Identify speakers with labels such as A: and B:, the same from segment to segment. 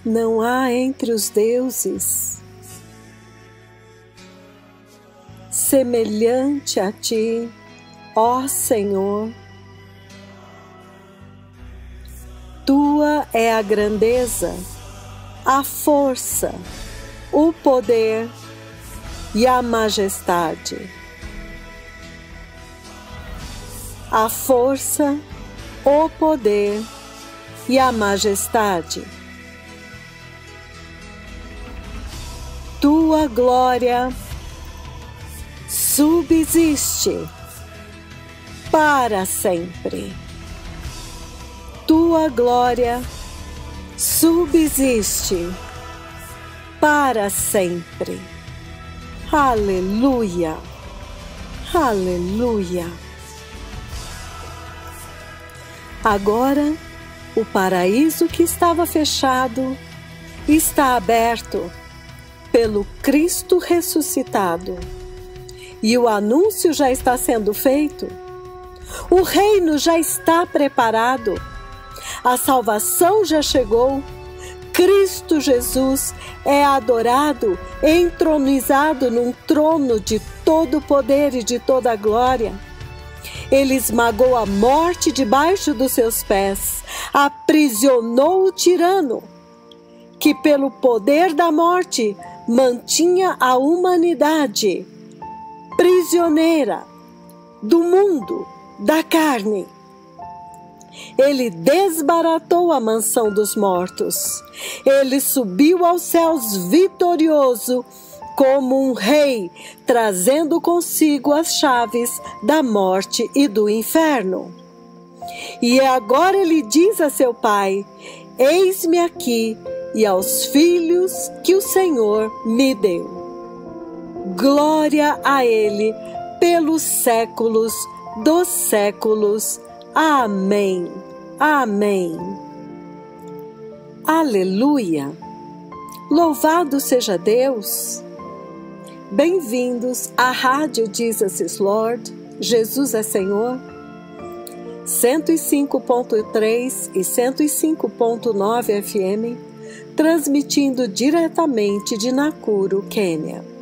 A: não há entre os deuses semelhante a ti, ó Senhor. Tua é a grandeza, a força, o poder e a majestade. A força, o poder e a majestade. Tua glória subsiste para sempre. Tua glória subsiste para sempre. Aleluia! Aleluia! Agora, o paraíso que estava fechado está aberto pelo Cristo ressuscitado. E o anúncio já está sendo feito. O reino já está preparado. A salvação já chegou. Cristo Jesus é adorado, entronizado num trono de todo poder e de toda glória. Ele esmagou a morte debaixo dos seus pés, aprisionou o tirano, que pelo poder da morte mantinha a humanidade prisioneira do mundo, da carne. Ele desbaratou a mansão dos mortos. Ele subiu aos céus vitorioso, como um rei, trazendo consigo as chaves da morte e do inferno. E agora ele diz a seu Pai: eis-me aqui e aos filhos que o Senhor me deu. Glória a Ele pelos séculos dos séculos. Amém. Amém. Aleluia. Louvado seja Deus. Bem-vindos à Rádio Jesus is Lord, Jesus é Senhor, 105.3 e 105.9 FM, transmitindo diretamente de Nakuru, Quênia.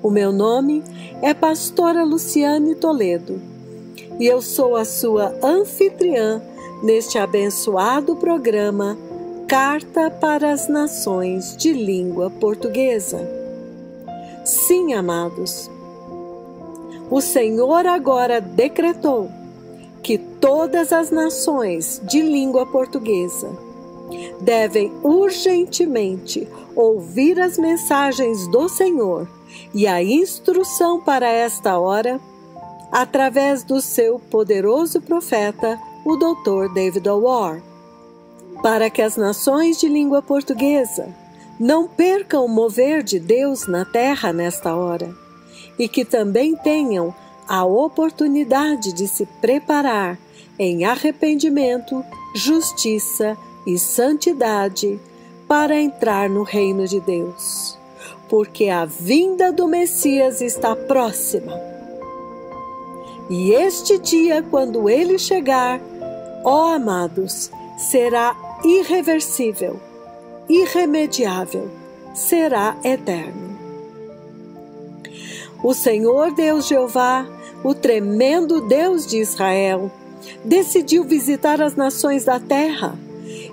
A: O meu nome é Pastora Luciane Toledo e eu sou a sua anfitriã neste abençoado programa Carta para as Nações de Língua Portuguesa. Sim, amados, o Senhor agora decretou que todas as nações de língua portuguesa devem urgentemente ouvir as mensagens do Senhor e a instrução para esta hora através do seu poderoso profeta, o Dr. David O'War, para que as nações de língua portuguesa não percam o mover de Deus na terra nesta hora e que também tenham a oportunidade de se preparar em arrependimento, justiça e santidade para entrar no reino de Deus, porque a vinda do Messias está próxima. E este dia, quando ele chegar, ó amados, será irreversível, irremediável, será eterno. O Senhor Deus Jeová, o tremendo Deus de Israel, decidiu visitar as nações da terra,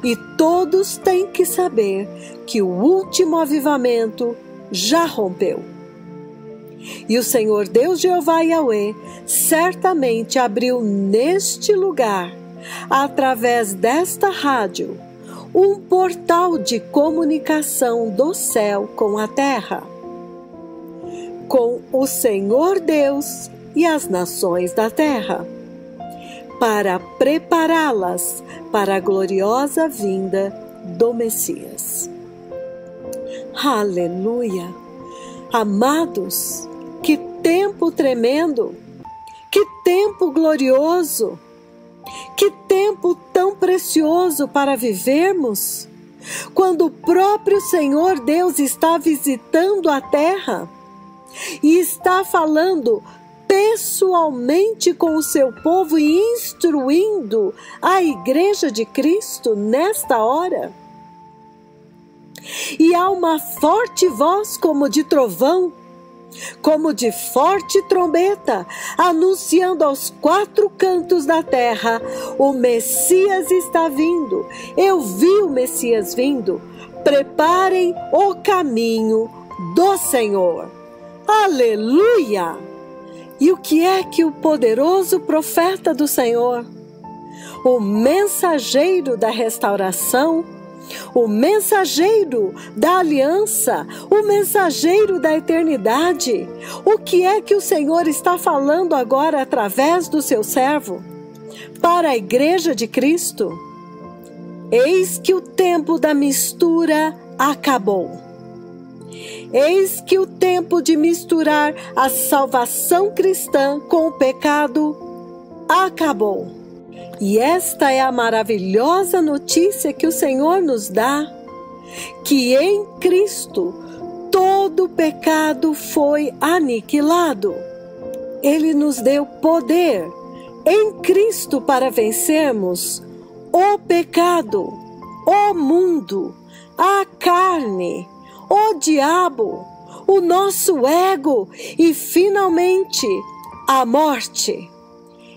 A: e todos têm que saber que o último avivamento já rompeu. E o Senhor Deus Jeová Yahweh certamente abriu neste lugar, através desta rádio, um portal de comunicação do céu com a terra, com o Senhor Deus e as nações da terra, para prepará-las para a gloriosa vinda do Messias. Aleluia! Amados, que tempo tremendo! Que tempo glorioso! Que tempo tão precioso para vivermos, quando o próprio Senhor Deus está visitando a terra e está falando pessoalmente com o seu povo e instruindo a Igreja de Cristo nesta hora. E há uma forte voz como de trovão, como de forte trombeta, anunciando aos quatro cantos da terra: o Messias está vindo. Eu vi o Messias vindo. Preparem o caminho do Senhor. Aleluia! E o que é que o poderoso profeta do Senhor, o mensageiro da restauração, o mensageiro da aliança, o mensageiro da eternidade, o que é que o Senhor está falando agora através do seu servo para a igreja de Cristo? Eis que o tempo da mistura acabou. Eis que o tempo de misturar a salvação cristã com o pecado acabou. E esta é a maravilhosa notícia que o Senhor nos dá, que em Cristo todo pecado foi aniquilado. Ele nos deu poder em Cristo para vencermos o pecado, o mundo, a carne, o diabo, o nosso ego e, finalmente, a morte.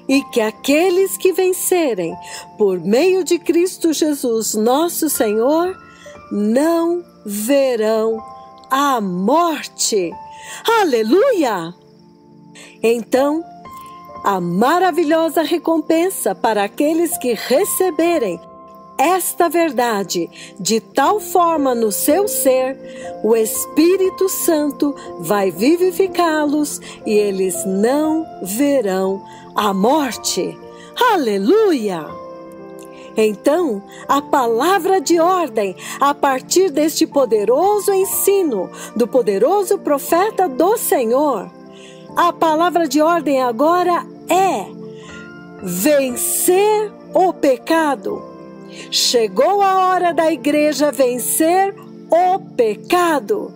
A: E que aqueles que vencerem por meio de Cristo Jesus, nosso Senhor, não verão a morte. Aleluia! Então, a maravilhosa recompensa para aqueles que receberem esta verdade de tal forma no seu ser, o Espírito Santo vai vivificá-los e eles não verão a morte. Aleluia! Então, a palavra de ordem, a partir deste poderoso ensino do poderoso profeta do Senhor, a palavra de ordem agora é: vencer o pecado. Chegou a hora da igreja vencer o pecado.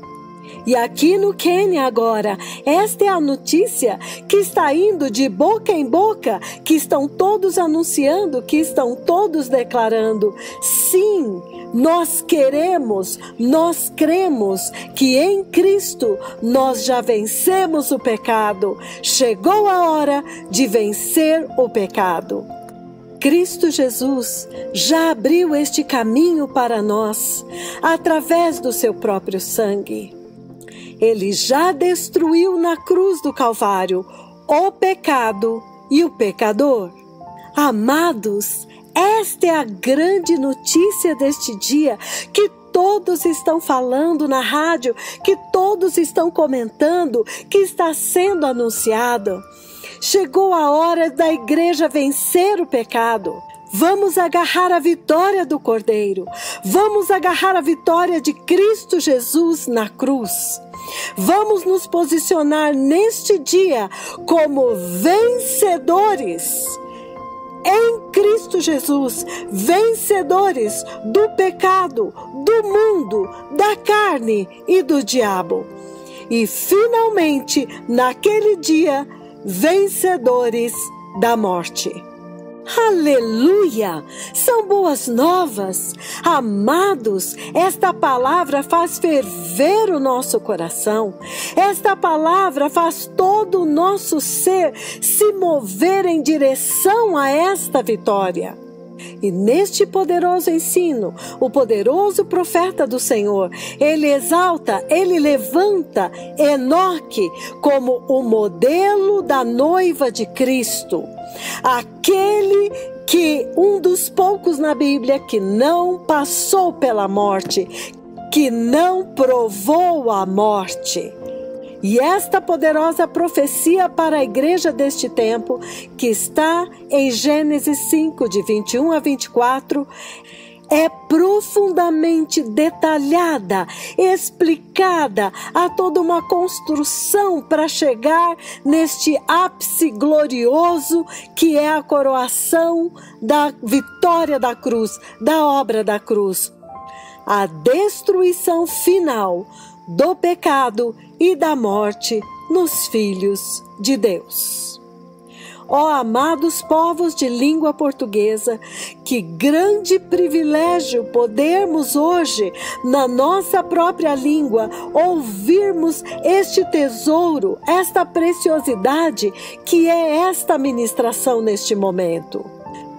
A: E aqui no Quênia agora, esta é a notícia que está indo de boca em boca, que estão todos anunciando, que estão todos declarando: sim, nós queremos, nós cremos que em Cristo nós já vencemos o pecado. Chegou a hora de vencer o pecado. Cristo Jesus já abriu este caminho para nós, através do seu próprio sangue. Ele já destruiu na cruz do Calvário o pecado e o pecador. Amados, esta é a grande notícia deste dia, que todos estão falando na rádio, que todos estão comentando, que está sendo anunciado. Chegou a hora da igreja vencer o pecado. Vamos agarrar a vitória do Cordeiro. Vamos agarrar a vitória de Cristo Jesus na cruz. Vamos nos posicionar neste dia como vencedores. Em Cristo Jesus, vencedores do pecado, do mundo, da carne e do diabo. E finalmente, naquele dia, vencedores da morte. Aleluia! São boas novas. Amados, esta palavra faz ferver o nosso coração. Esta palavra faz todo o nosso ser se mover em direção a esta vitória. E neste poderoso ensino, o poderoso profeta do Senhor, ele exalta, ele levanta Enoque como o modelo da noiva de Cristo. Aquele que, um dos poucos na Bíblia, que não passou pela morte, que não provou a morte. E esta poderosa profecia para a igreja deste tempo, que está em Gênesis 5, de 21 a 24, é profundamente detalhada, explicada, há toda uma construção para chegar neste ápice glorioso que é a coroação da vitória da cruz, da obra da cruz. A destruição final do pecado e da morte nos filhos de Deus. Ó amados povos de língua portuguesa, que grande privilégio podermos hoje, na nossa própria língua, ouvirmos este tesouro, esta preciosidade que é esta ministração neste momento.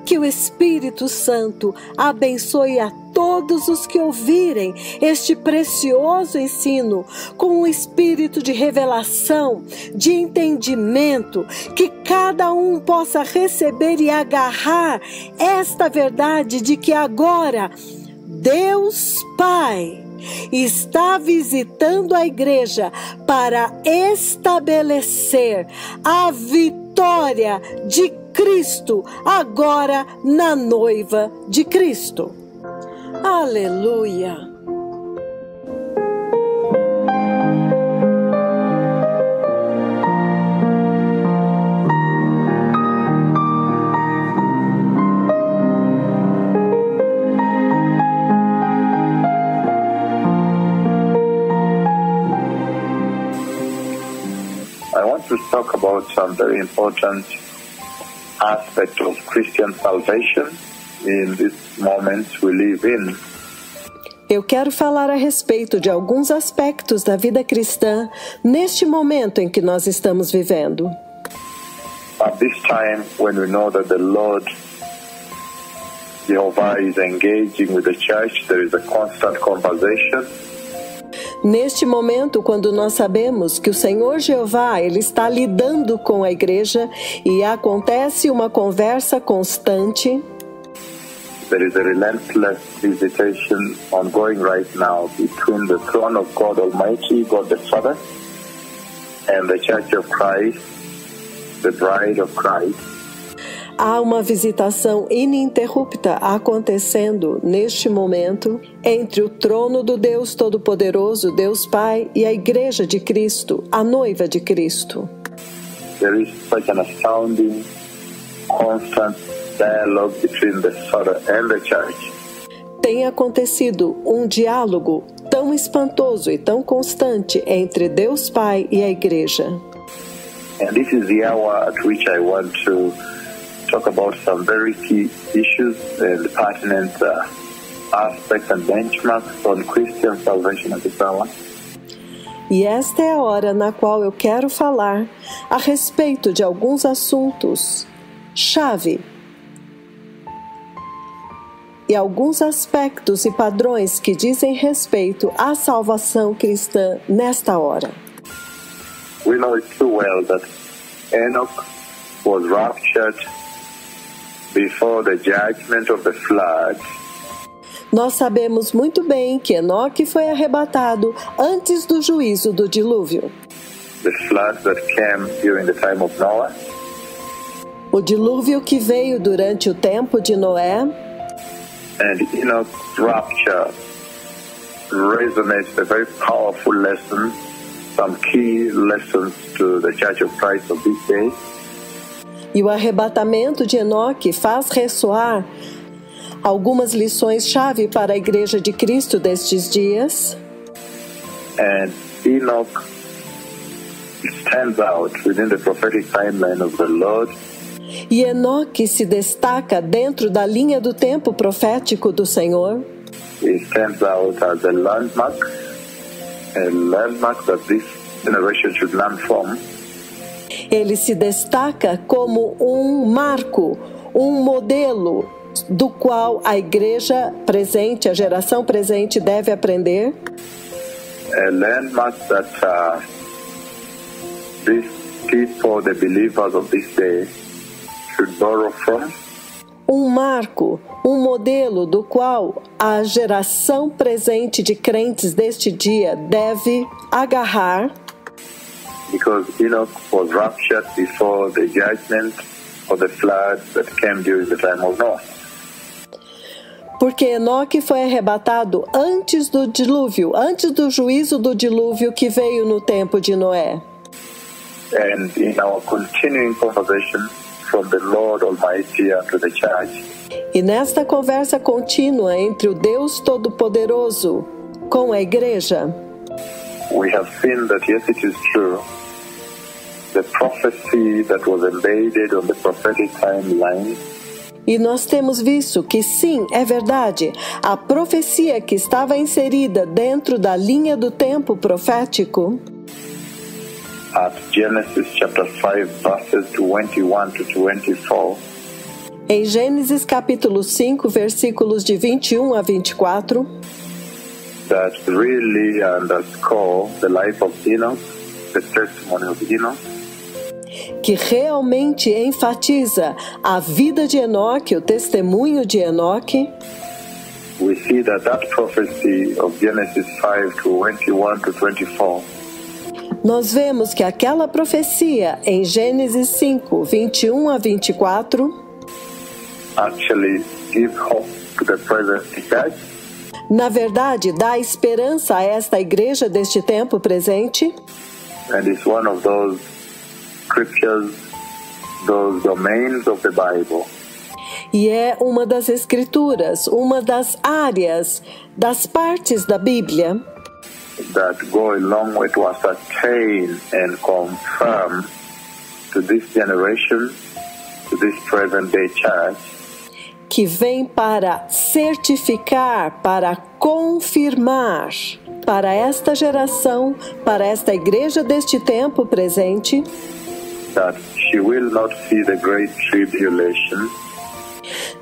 A: Que o Espírito Santo abençoe a todos os que ouvirem este precioso ensino com um espírito de revelação, de entendimento, que cada um possa receber e agarrar esta verdade de que agora Deus Pai está visitando a igreja para estabelecer a vitória de Cristo agora na noiva de Cristo. Aleluia!
B: I want to talk about some very important aspect of Christian salvation in this moment we live in.
A: Eu quero falar a respeito de alguns aspectos da vida cristã neste momento em que nós estamos vivendo.
B: At this time, when we know that the Lord Jehovah is engaging with the church, there is a constant conversation.
A: Neste momento, quando nós sabemos que o Senhor Jeová, Ele está lidando com a igreja e acontece uma conversa constante,
B: there is a relentless visitation ongoing right now between the throne of God Almighty, God the Father, and the Church of Christ, the bride of Christ.
A: Há uma visitação ininterrupta acontecendo neste momento entre o trono do Deus Todo-Poderoso, Deus Pai, e a Igreja de Cristo, a noiva de Cristo.
B: There is such an astounding, constant dialogue between the Father and the Church.
A: Tem acontecido um diálogo tão espantoso e tão constante entre Deus Pai e a Igreja.
B: And this is the hour at which I want to talk about some very key issues and pertinent aspects and benchmarks on Christian salvation at this hour.
A: E esta é a hora na qual eu quero falar a respeito de alguns assuntos chave e alguns aspectos e padrões que dizem respeito à salvação cristã nesta hora.
B: We know it too well that Enoch was raptured before the judgment of the flood.
A: Nós sabemos muito bem que Enoque foi arrebatado antes do juízo do dilúvio.
B: The flood that came during the time of Noah.
A: O dilúvio que veio durante o tempo de Noé.
B: And Enoch's rapture resonates a very powerful lesson, some key lessons to the Church of Christ of this day.
A: E o arrebatamento de Enoque faz ressoar algumas lições-chave para a Igreja de Cristo destes dias.
B: And Enoch stands out within the prophetic timeline of the Lord.
A: E Enoque se destaca dentro da linha do tempo profético do Senhor.
B: He stands out as a landmark that this generation should learn from.
A: Ele se destaca como um marco, um modelo do qual a igreja presente, a geração presente deve aprender.
B: A landmark that these people, the believers of this day, should borrow from.
A: Um marco, um modelo do qual a geração presente de crentes deste dia deve agarrar.
B: Because Enoch was raptured before the judgment or the flood that came during the time of Noah.
A: Porque Enoque foi arrebatado antes do dilúvio, antes do juízo do dilúvio que veio no tempo de Noé.
B: And in our continuing conversation from the Lord Almighty unto the church,
A: e nesta conversa contínua entre o Deus Todo-Poderoso com a igreja,
B: we have seen that yes, it is true the prophecy that was embedded on the prophetic timeline.
A: E nós temos visto que sim, é verdade, a profecia que estava inserida dentro da linha do tempo profético,
B: at Genesis chapter 5 verses 21 to 24,
A: em Gênesis capítulo 5, versículos de 21 a 24,
B: that really underscore the life of Enoch, the testimony of Enoch,
A: que realmente enfatiza a vida de Enoque, o testemunho de Enoque.
B: we see that prophecy of Genesis 5 21 to 24
A: Nós vemos que aquela profecia em Gênesis 5, 21 a 24,
B: actually give hope to the present church,
A: na verdade, dá esperança a esta igreja deste tempo presente.
B: and it's one of those scriptures, those domains of the Bible
A: E é uma das escrituras, uma das áreas, das partes da Bíblia
B: that go a long way to ascertain and confirm to this generation, to this present day church,
A: que vem para certificar, para confirmar para esta geração, para esta igreja deste tempo presente,
B: that she will not see the great tribulation,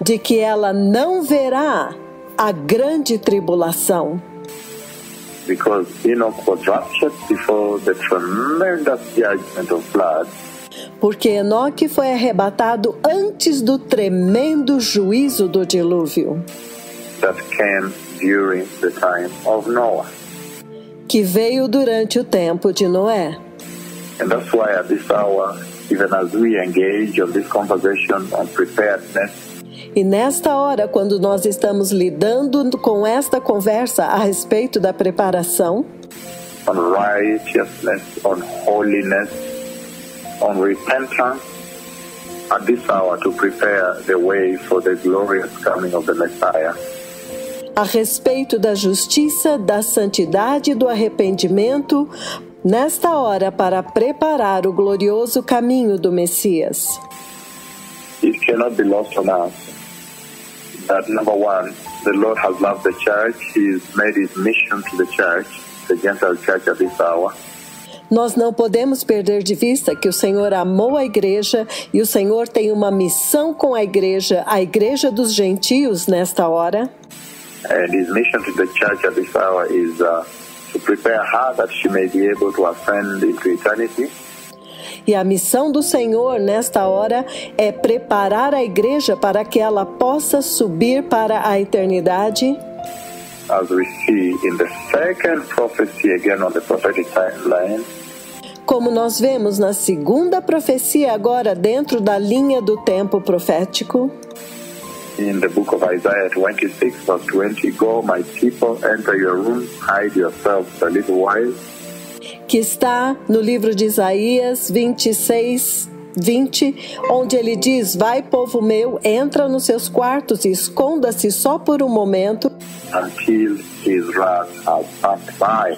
A: de que ela não verá a grande tribulação,
B: because Enoch was raptured before the tremendous judgment of flood,
A: porque Enoque foi arrebatado antes do tremendo juízo do dilúvio,
B: that came during the time of Noah.
A: que veio durante o tempo de Noé.
B: And that's why at this hour, even as we engage on this conversation on preparedness,
A: E nesta hora, quando nós estamos lidando com esta conversa a respeito da preparação,
B: on righteousness, on holiness, on repentance, at this hour to prepare the way for the glorious coming of the Messiah,
A: a respeito da justiça, da santidade e do arrependimento, nesta hora para preparar o glorioso caminho do Messias.
B: it cannot be lost on us that, number one, the Lord has loved the church. He's made his mission to the church, the Gentile church at this hour.
A: Nós não podemos perder de vista que o Senhor amou a igreja e o Senhor tem uma missão com a igreja dos gentios nesta hora.
B: And his mission to the church at this hour is to prepare her that she may be able to ascend into eternity.
A: E a missão do Senhor nesta hora é preparar a igreja para que ela possa subir para a eternidade.
B: As we see in the second prophecy again on the prophetic timeline,
A: Como nós vemos na segunda profecia agora dentro da linha do tempo profético,
B: in the book of Isaiah 26 verse 20, go my people, enter your room, hide yourselves a little while.
A: que está no livro de Isaías 26, 20, onde ele diz: vai, povo meu, entra nos seus quartos e esconda-se só por um momento,
B: Until his wrath has passed by.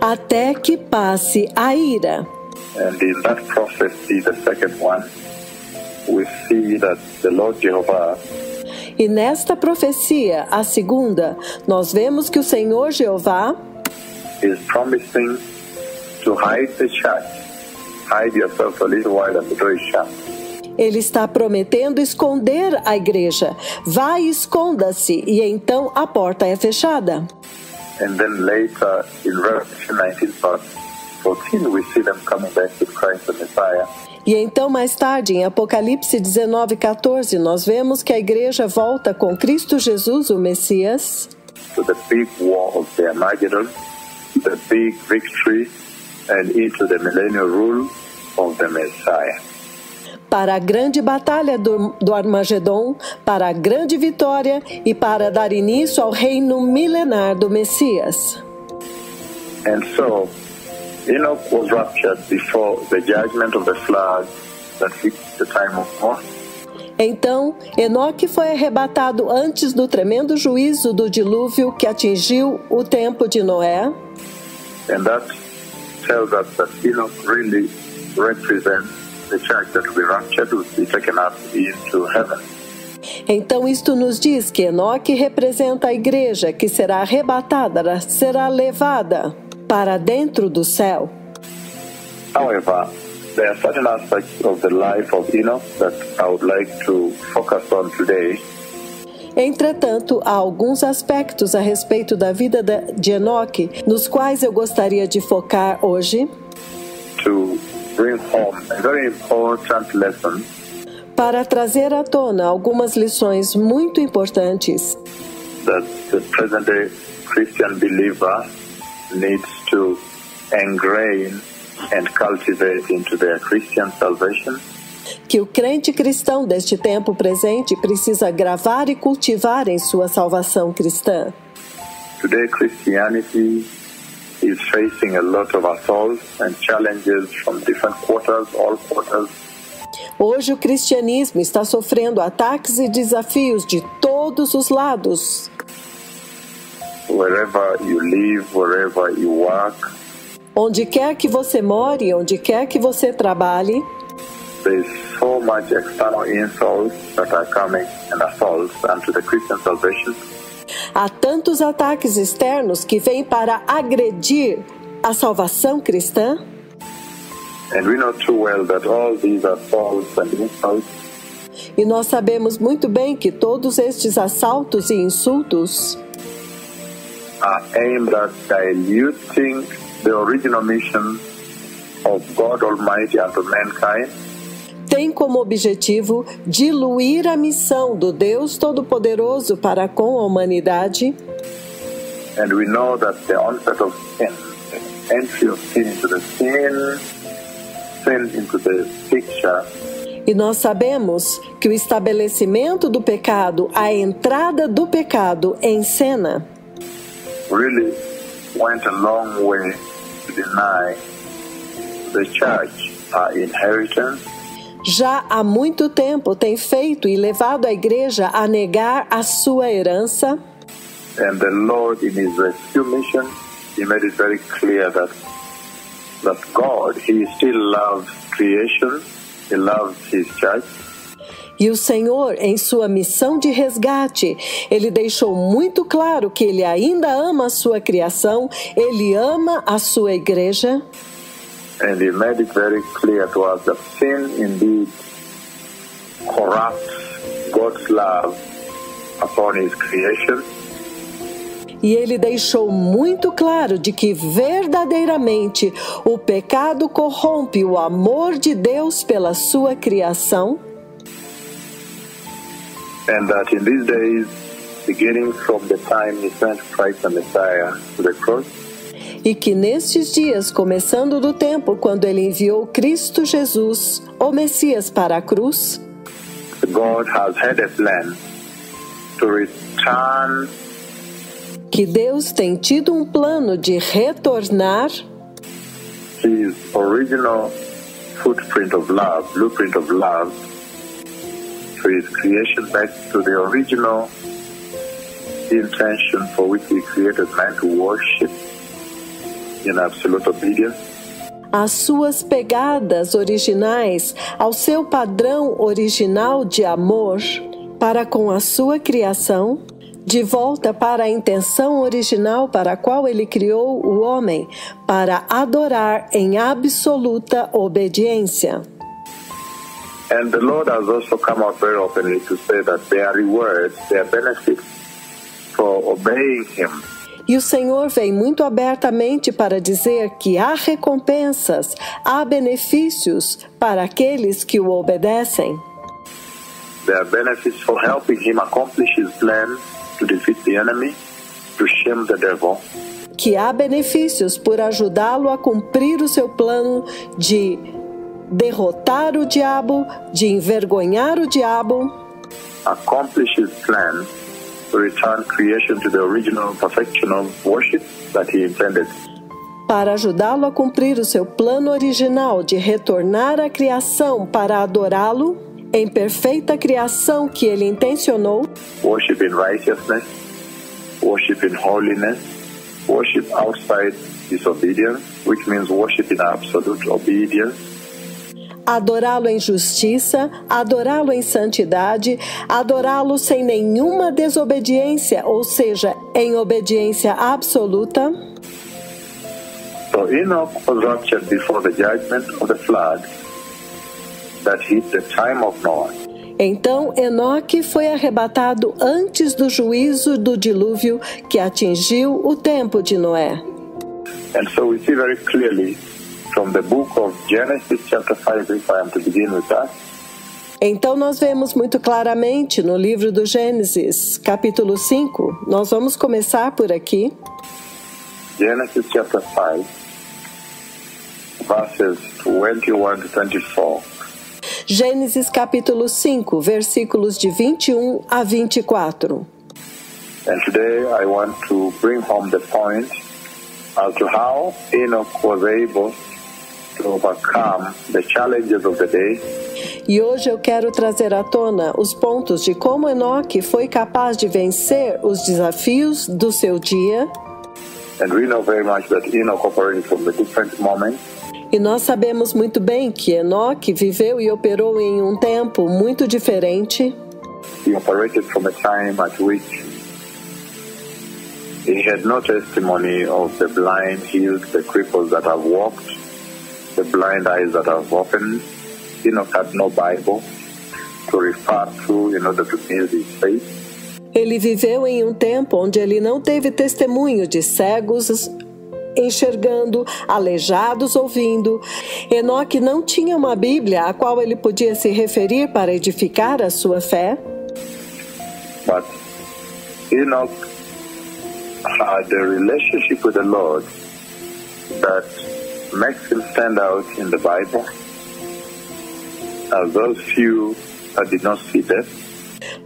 A: até que passe a ira.
B: And in that prophecy, the second one, we see that the Lord Jehovah
A: E nesta profecia, a segunda, nós vemos que o Senhor Jeová
B: is promising to hide the church. Hide yourself a little while and the door is shut.
A: ele está prometendo esconder a igreja. Vai, esconda-se, e então a porta é fechada.
B: And then later in Revelation 19 verse 14, we see them coming back with Christ the Messiah.
A: E então, mais tarde, em Apocalipse 19, 14, nós vemos que a igreja volta com Cristo Jesus, o Messias,
B: To the big war of the Armageddon, the big victory, and into the millennial rule of the Messiah.
A: para a grande batalha do Armagedon, para a grande vitória e para dar início ao reino milenar do Messias.
B: And so, Enoch was raptured before the judgment of the flood that hit the time of Noah.
A: Então, Enoque foi arrebatado antes do tremendo juízo do dilúvio que atingiu o tempo de Noé.
B: And that tells us that Enoch really represents the church that will be raptured, will be taken up into heaven.
A: Então isto nos diz que Enoque representa a igreja que será arrebatada, será levada para dentro do céu.
B: However, there are certain aspects of the life of Enoch that I would like to focus on today.
A: Entretanto, há alguns aspectos a respeito da vida de Enoque, nos quais eu gostaria de focar hoje,
B: To bring home a very important lesson
A: para trazer à tona algumas lições muito importantes
B: that the present-day Christian believer needs to ingrain and cultivate into their Christian salvation.
A: que o crente cristão deste tempo presente precisa gravar e cultivar em sua salvação cristã.
B: Today, Christianity is facing a lot of assaults and challenges from different quarters, all quarters.
A: Hoje o cristianismo está sofrendo ataques e desafios de todos os lados.
B: Wherever you live, wherever you work,
A: Onde quer que você more, onde quer que você trabalhe,
B: there is so much external insults that are coming and assaults unto the Christian salvation.
A: há tantos ataques externos que vêm para agredir a salvação cristã.
B: And we know too well that all these assaults and insults
A: E nós sabemos muito bem que todos estes assaltos e insultos
B: are aimed at diluting the original mission of God Almighty unto mankind,
A: têm como objetivo diluir a missão do Deus Todo-Poderoso para com a humanidade.
B: and we know that the onset of sin, the entry of sin into the sin into the picture,
A: E nós sabemos que o estabelecimento do pecado, a entrada do pecado em cena,
B: really went a long way to deny the church our inheritance
A: já há muito tempo tem feito e levado a igreja a negar a sua herança.
B: and the Lord in His rescue mission, He made it very clear that God, He still loves creation, He loves His church,
A: E o Senhor, em sua missão de resgate, Ele deixou muito claro que Ele ainda ama a sua criação, Ele ama a sua igreja.
B: and He made it very clear to us that sin indeed corrupts God's love upon His creation,
A: E Ele deixou muito claro de que verdadeiramente o pecado corrompe o amor de Deus pela sua criação.
B: and that in these days, beginning from the time He sent Christ the Messiah to the cross,
A: E que nestes dias, começando do tempo quando Ele enviou Cristo Jesus, o Messias, para a cruz,
B: God has had a plan to return
A: que Deus tem tido um plano de retornar
B: His original footprint of love, blueprint of love, to His creation back to the original intention for which He created man to worship in absolute obedience.
A: as suas pegadas originais ao seu padrão original de amor para com a sua criação, de volta para a intenção original para a qual Ele criou o homem, para adorar em absoluta obediência.
B: And the Lord has also come out very openly to say that there are rewards, there are benefits for obeying Him.
A: E o Senhor vem muito abertamente para dizer que há recompensas, há benefícios para aqueles que o obedecem.
B: There are benefits for helping Him accomplish His plan to defeat the enemy, to shame the devil,
A: Que há benefícios por ajudá-lo a cumprir o seu plano de derrotar o diabo, de envergonhar o diabo,
B: accomplish His plan to return creation to the original perfection of worship that He intended.
A: para ajudá-lo a cumprir o seu plano original de retornar à criação para adorá-lo em perfeita criação que Ele intencionou,
B: Worship in righteousness, worship in holiness, worship outside disobedience, which means worship in absolute obedience,
A: adorá-lo em justiça, adorá-lo em santidade, adorá-lo sem nenhuma desobediência, ou seja, em obediência absoluta.
B: So Enoch was raptured before the judgment of the flood that hit the time of Noah.
A: Então, Enoque foi arrebatado antes do juízo do dilúvio que atingiu o tempo de Noé.
B: And so we see very clearly from the book of Genesis chapter 5, if I am to begin with that.
A: Então nós vemos muito claramente no livro do Gênesis, capítulo 5, nós vamos começar por aqui.
B: Genesis chapter 5, verses 21 to 24.
A: Gênesis capítulo 5, versículos de 21 a 24.
B: And today I want to bring home the point as to how Enoch was able to overcome the challenges of the day.
A: E hoje eu quero trazer à tona os pontos de como Enoque foi capaz de vencer os desafios do seu dia.
B: And we know very much that Enoch operated from a different moment.
A: E nós sabemos muito bem que Enoque viveu e operou em um tempo muito diferente.
B: He operated from a time at which he had no testimony of the blind healed, the cripples that have walked, the blind eyes that have opened. Enoch had no Bible to refer to in order to build his faith.
A: Ele viveu em um tempo onde ele não teve testemunho de cegos enxergando, aleijados ouvindo. Enoque não tinha uma Bíblia a qual ele podia se referir para edificar a sua fé.
B: But Enoch had a relationship with the Lord that makes him stand out in the Bible as those few that did not see death.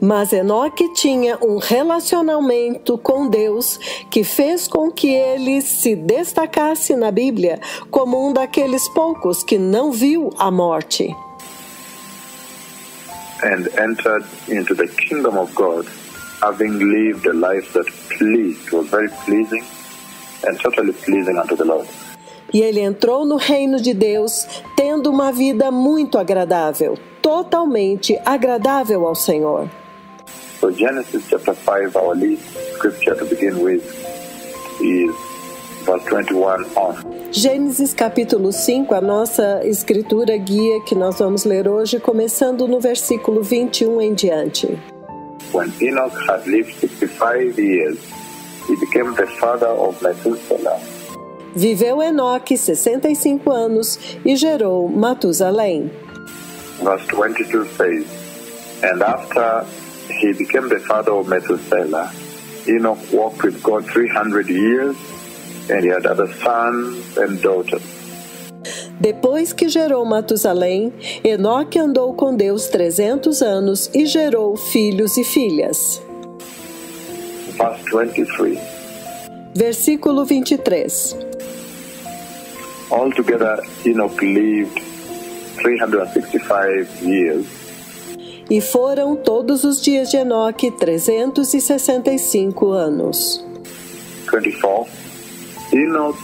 A: Mas Enoque tinha um relacionamento com Deus que fez com que ele se destacasse na Bíblia como um daqueles poucos que não viu a morte.
B: And entered into the kingdom of God, having lived a life that pleased, was very pleasing and totally pleasing unto the Lord.
A: E ele entrou no reino de Deus tendo uma vida muito agradável, totalmente agradável ao Senhor.
B: So Genesis chapter 5, our lead scripture to begin with is verse 21 on.
A: Gênesis capítulo 5, a nossa escritura guia que nós vamos ler hoje, começando no versículo 21 em diante.
B: When Enoch had lived 65 years, he became the father of Methuselah.
A: Viveu Enoque 65 anos e gerou Matusalém.
B: Verse 22 says, and after he became the father of Methuselah, Enoch walked with God 300 years, and he had other sons and daughters.
A: Depois que gerou Matusalém, Enoque andou com Deus 300 anos e gerou filhos e filhas.
B: Verse 23.
A: Versículo 23.
B: Altogether, Enoch lived 365 years.
A: E foram todos os dias de Enoque 365 anos.
B: 24. Enoch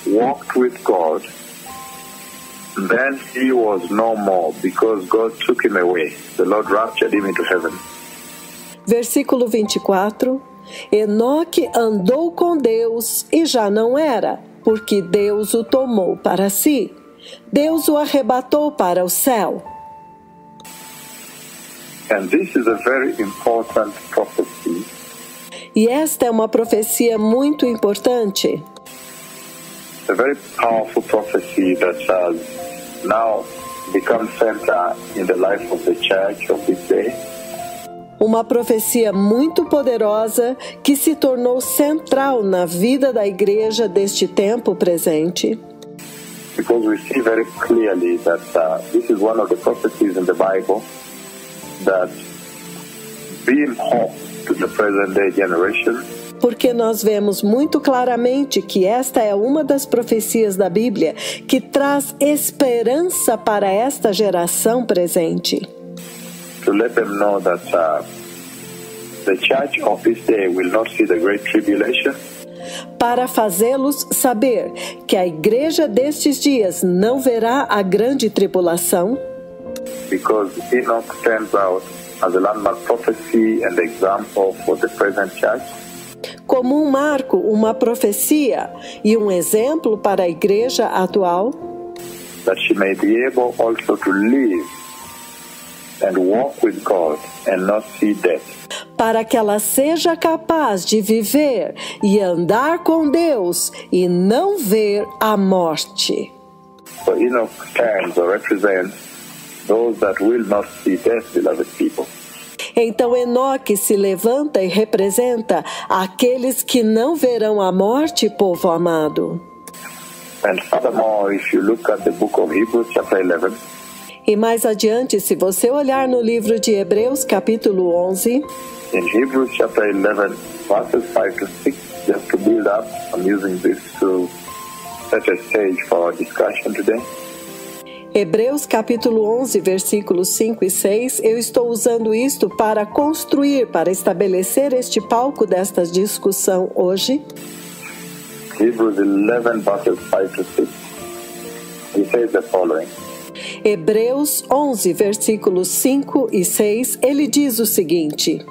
B: walked with God. Then he was no more, because God took him away. The Lord raptured him into heaven.
A: Versículo 24. Enoque andou com Deus e já não era, porque Deus o tomou para si. Deus o arrebatou para o céu.
B: And this is a very important prophecy.
A: E esta é uma profecia muito importante.
B: A very powerful prophecy that has now become center in the life of the church of this day.
A: Uma profecia muito poderosa que se tornou central na vida da igreja deste tempo presente.
B: Because we see very clearly that this is one of the prophecies in the Bible that bring hope to the present day generation.
A: Porque nós vemos muito claramente que esta é uma das profecias da Bíblia que traz esperança para esta geração presente.
B: To let them know that the church of this day will not see the great tribulation.
A: para fazê-los saber que a igreja destes dias não verá a grande tribulação?
B: Because Enoch stands out as a landmark prophecy and example for the present church.
A: Como um marco, uma profecia e um exemplo para a igreja atual,
B: that she may be able also to live and walk with God and not see death.
A: para que ela seja capaz de viver e andar com Deus e não ver a morte.
B: So Enoch stands or represents those that will not see death, beloved people.
A: Então Enoque se levanta e representa aqueles que não verão a morte, povo amado.
B: And furthermore, if you look at the book of Hebrews chapter 11,
A: E mais adiante, se você olhar no livro de Hebreus, capítulo 11,
B: in Hebrews chapter 11, verses 5 to 6, just to build up, I'm using this to set a stage for our discussion today.
A: Hebreus capítulo 11, versículos 5 e 6, eu estou usando isto para construir, para estabelecer este palco desta discussão hoje.
B: Hebrews 11, verses 5 to 6. He says the following.
A: Hebreus 11, versículos 5 e 6, ele diz o seguinte: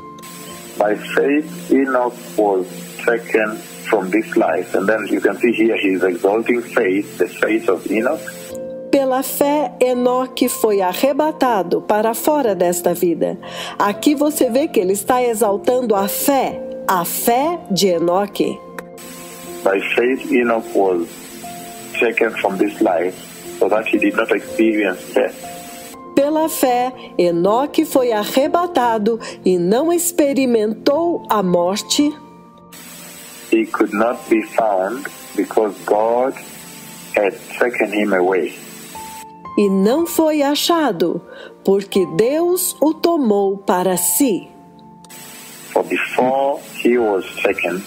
B: By faith Enoch was taken from this life. And then you can see here he is exalting faith, the faith of Enoch.
A: Pela fé, Enoque foi arrebatado para fora desta vida. Aqui você vê que ele está exaltando a fé de Enoque.
B: By faith Enoch was taken from this life so that he did not experience death.
A: Pela fé, Enoque foi arrebatado e não experimentou a morte.
B: He could not be found because God had taken him away.
A: E não foi achado, porque Deus o tomou para si.
B: For before he was taken,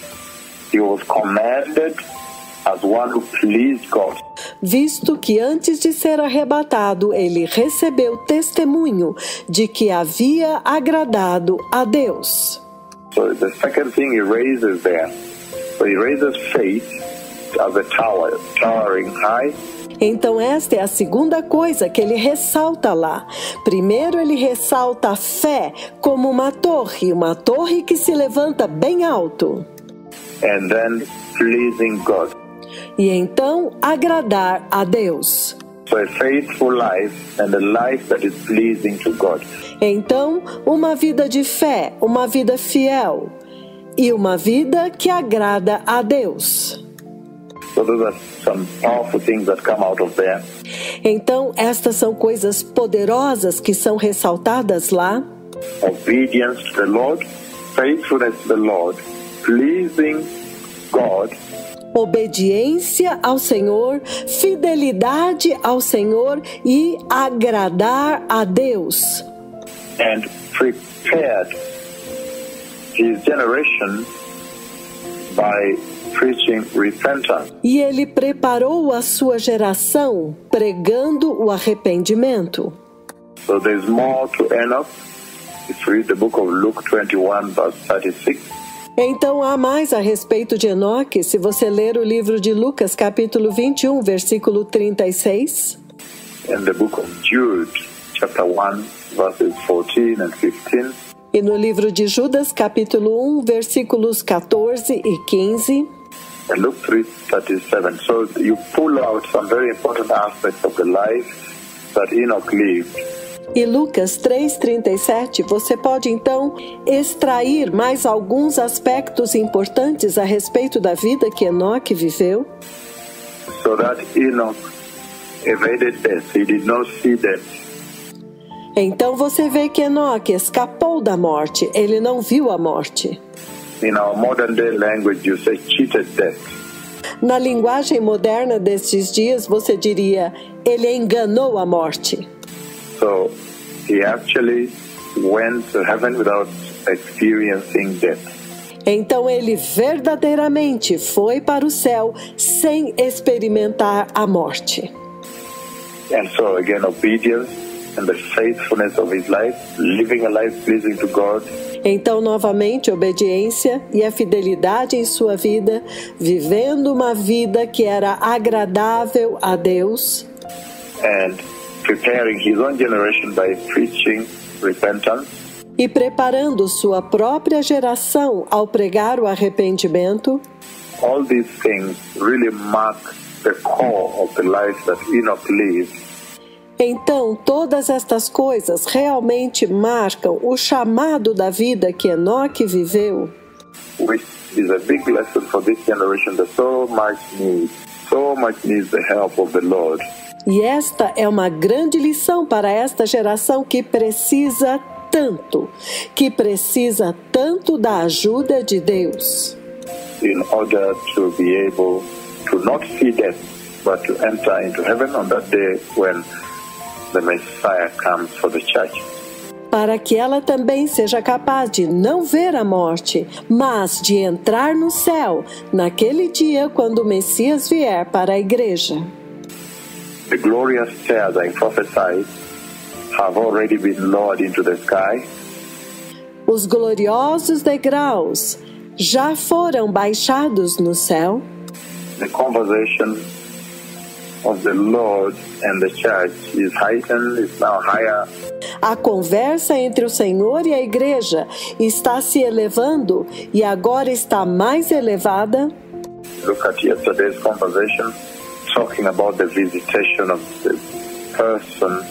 B: he was commanded as one who pleased God.
A: Visto que antes de ser arrebatado, ele recebeu testemunho de que havia agradado a Deus.
B: So the second thing he raises there, so he raises faith as a tower, towering high.
A: Então esta é a segunda coisa que ele ressalta lá. Primeiro ele ressalta a fé como uma torre que se levanta bem alto.
B: And then pleasing God.
A: E então agradar a Deus.
B: So a faithful life and a life that is pleasing to God.
A: Então, uma vida de fé, uma vida fiel e uma vida que agrada a Deus.
B: So those are some powerful things that come out of there.
A: Então, estas são coisas poderosas que são ressaltadas lá.
B: Obedience to the Lord, faithfulness to the Lord, pleasing God.
A: Obediência ao Senhor, fidelidade ao Senhor e agradar a Deus.
B: And prepared his generation by preaching repentance.
A: E ele preparou a sua geração pregando o arrependimento.
B: So there's more to Enoch. If you read the book of Luke 21, verse 36.
A: Então há mais a respeito de Enoque, se você ler o livro de Lucas, capítulo 21, versículo 36.
B: In the book of Jude, chapter 1, verses 14 and 15.
A: E no livro de Judas, capítulo 1, versículos 14 e 15.
B: And Luke 3:37. So you pull out some very important aspects of the life that Enoch lived.
A: E Lucas 3:37, você pode então extrair mais alguns aspectos importantes a respeito da vida que Enoque viveu.
B: So that Enoch evaded death. He did not see death.
A: Então você vê que Enoque escapou da morte, ele não viu a morte.
B: In our modern day language, you say cheated death.
A: Na linguagem moderna destes dias, você diria, ele enganou a morte.
B: So he actually went to heaven without experiencing death.
A: Então ele verdadeiramente foi para o céu sem experimentar a morte.
B: And so again, obedience and the faithfulness of his life, living a life pleasing to God.
A: Então, novamente, obediência e a fidelidade em sua vida, vivendo uma vida que era agradável a Deus.
B: And preparing his own generation by preaching repentance.
A: E preparando sua própria geração ao pregar o arrependimento.
B: All these things really mark the core of the life that Enoch lived.
A: Então, todas estas coisas realmente marcam o chamado da vida que Enoque viveu.
B: Which is a big lesson for this generation that so much needs the help of the Lord.
A: E esta é uma grande lição para esta geração que precisa tanto da ajuda de Deus.
B: In order to be able to not see death, but to enter into heaven on that day when the Messiah comes for the church.
A: Para que ela também seja capaz de não ver a morte, mas de entrar no céu naquele dia quando o Messias vier para a igreja.
B: The glorious stairs I prophesied have already been lowered into the sky.
A: Os gloriosos degraus já foram baixados no céu.
B: The conversation of the Lord and the church is heightened, is now higher.
A: A conversa entre o Senhor e a igreja está se elevando e agora está mais elevada.
B: Look at yesterday's conversation, talking about the visitation of the person,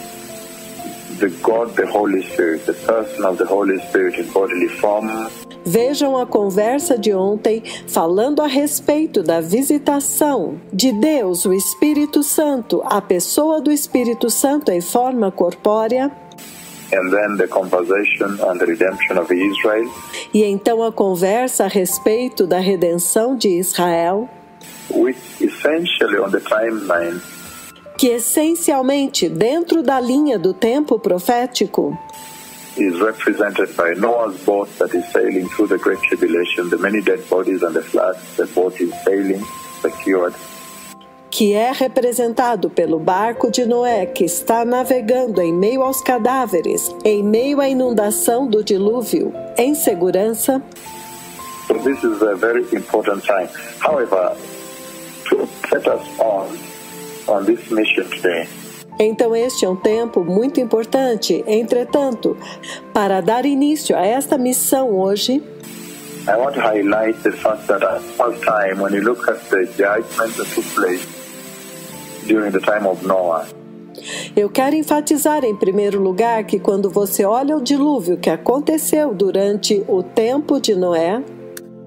B: the God, the Holy Spirit, the person of the Holy Spirit in bodily form.
A: Vejam a conversa de ontem falando a respeito da visitação de Deus, o Espírito Santo, a pessoa do Espírito Santo em forma corpórea.
B: And then the conversation on the redemption of Israel.
A: E então a conversa a respeito da redenção de Israel.
B: Which essentially on the timeline.
A: Que essencialmente dentro da linha do tempo profético.
B: Is represented by Noah's boat that is sailing through the great tribulation, the many dead bodies and the flood. The boat is sailing, secured.
A: Que é representado pelo barco de Noé, que está navegando em meio aos cadáveres, em meio à inundação do dilúvio, em segurança.
B: So this is a very important time. However, to set us on this mission today.
A: Então este é um tempo muito importante. Entretanto, para dar início a esta missão hoje,
B: I want to highlight the fact that at first time, when you look at the judgment that took place during the time of Noah,
A: eu quero enfatizar em primeiro lugar que quando você olha o dilúvio que aconteceu durante o tempo de Noé,